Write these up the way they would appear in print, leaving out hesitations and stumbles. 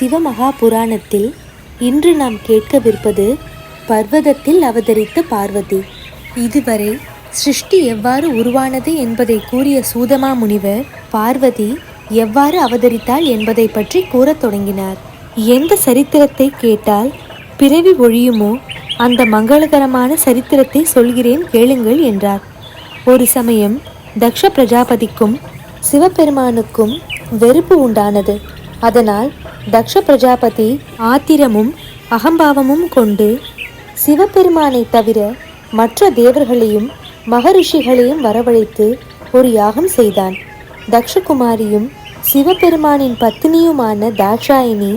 சிவமகா புராணத்தில் இன்று நாம் கேட்கவிருப்பது பர்வதத்தில் அவதரித்த பார்வதி. இதுவரை சிருஷ்டி எவ்வாறு உருவானது என்பதை கூறிய சூதமா முனிவர் பார்வதி எவ்வாறு அவதரித்தாள் என்பதை பற்றி கூறத் தொடங்கினார். எந்த சரித்திரத்தை கேட்டால் பிறவி ஒழியுமோ அந்த மங்களகரமான சரித்திரத்தை சொல்கிறேன் கேளுங்கள் என்றார். ஒரு சமயம் தக்ஷ பிரஜாபதிக்கும் சிவபெருமானுக்கும் வெறுப்பு உண்டானது. அதனால் தக்ஷ பிரஜாபதி ஆத்திரமும் அகம்பாவமும் கொண்டு சிவபெருமானை தவிர மற்ற தேவர்களையும் மகரிஷிகளையும் வரவழைத்து ஒரு யாகம் செய்தான். தக்ஷகுமாரியும் சிவபெருமானின் பத்தினியுமான தாட்சாயினி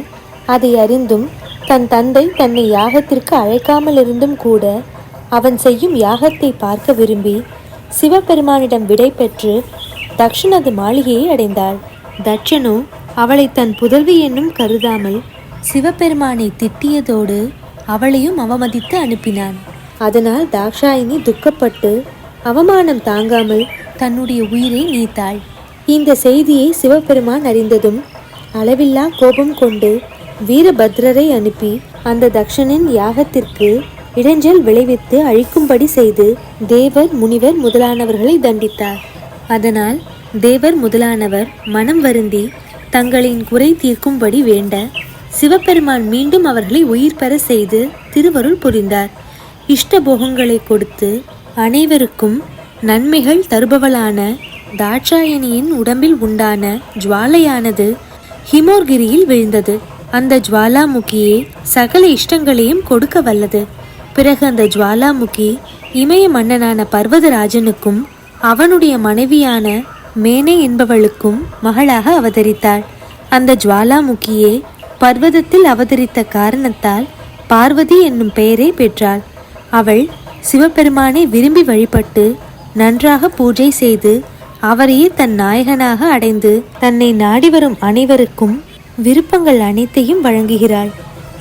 அதை அறிந்தும் தன் தந்தை தன்னை யாகத்திற்கு அழைக்காமல் இருந்தும் கூட அவன் செய்யும் யாகத்தை பார்க்க விரும்பி சிவபெருமானிடம் விடை பெற்று தக்ஷனது மாளிகையை அடைந்தாள். தட்சனோ அவளை தன் புதல்வி என்னும் கருதாமல் சிவபெருமானை திட்டியதோடு அவளையும் அவமதித்து அனுப்பினான். அதனால் தாக்ஷாயினி துக்கப்பட்டு அவமானம் தாங்காமல் தன்னுடைய உயிரை நீத்தாள். இந்த செய்தியை சிவபெருமான் அறிந்ததும் அளவில்லா கோபம் கொண்டு வீரபத்ரரை அனுப்பி அந்த தக்ஷனின் யாகத்திற்கு இடைஞ்சல் விளைவித்து அழிக்கும்படி செய்து தேவர் முனிவர் முதலானவர்களை தண்டித்தார். அதனால் தேவர் முதலானவர் மனம் வருந்தி தங்களின் குறை தீர்க்கும்படி வேண்ட சிவபெருமான் மீண்டும் அவர்களை உயிர் பெற செய்து திருவருள் புரிந்தார். இஷ்டபோகங்களை கொடுத்து அனைவருக்கும் நன்மைகள் தருபவளான தாட்சாயணியின் உடம்பில் உண்டான ஜுவாலையானது ஹிமோர்கிரியில் விழுந்தது. அந்த ஜுவாலாமுகியே சகல இஷ்டங்களையும் கொடுக்க வல்லது. பிறகு அந்த ஜுவாலாமுகி இமய மன்னனான பர்வதராஜனுக்கும் அவனுடைய மனைவியான மேனே என்பவளுக்கும் மகளாக அவதரித்தாள். அந்த ஜுவாலாமுகியே பர்வதத்தில் அவதரித்த காரணத்தால் பார்வதி என்னும் பெயரை பெற்றாள். அவள் சிவபெருமானை விரும்பி வழிபட்டு நன்றாக பூஜை செய்து அவரையே தன் நாயகனாக அடைந்து தன்னை நாடி வரும் அனைவருக்கும் விருப்பங்கள் அனைத்தையும் வழங்குகிறாள்.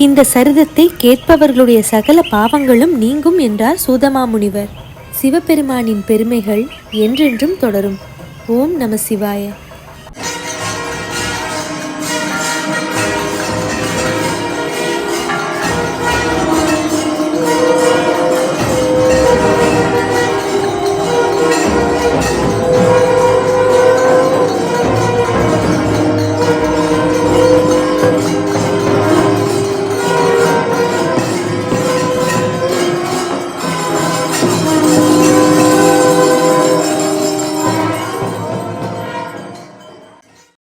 இந்த சரிதத்தை கேட்பவர்களுடைய சகல பாவங்களும் நீங்கும் என்றார் சூதமா முனிவர். சிவபெருமானின் பெருமைகள் என்றென்றும் தொடரும். ஓம் நம சிவாய.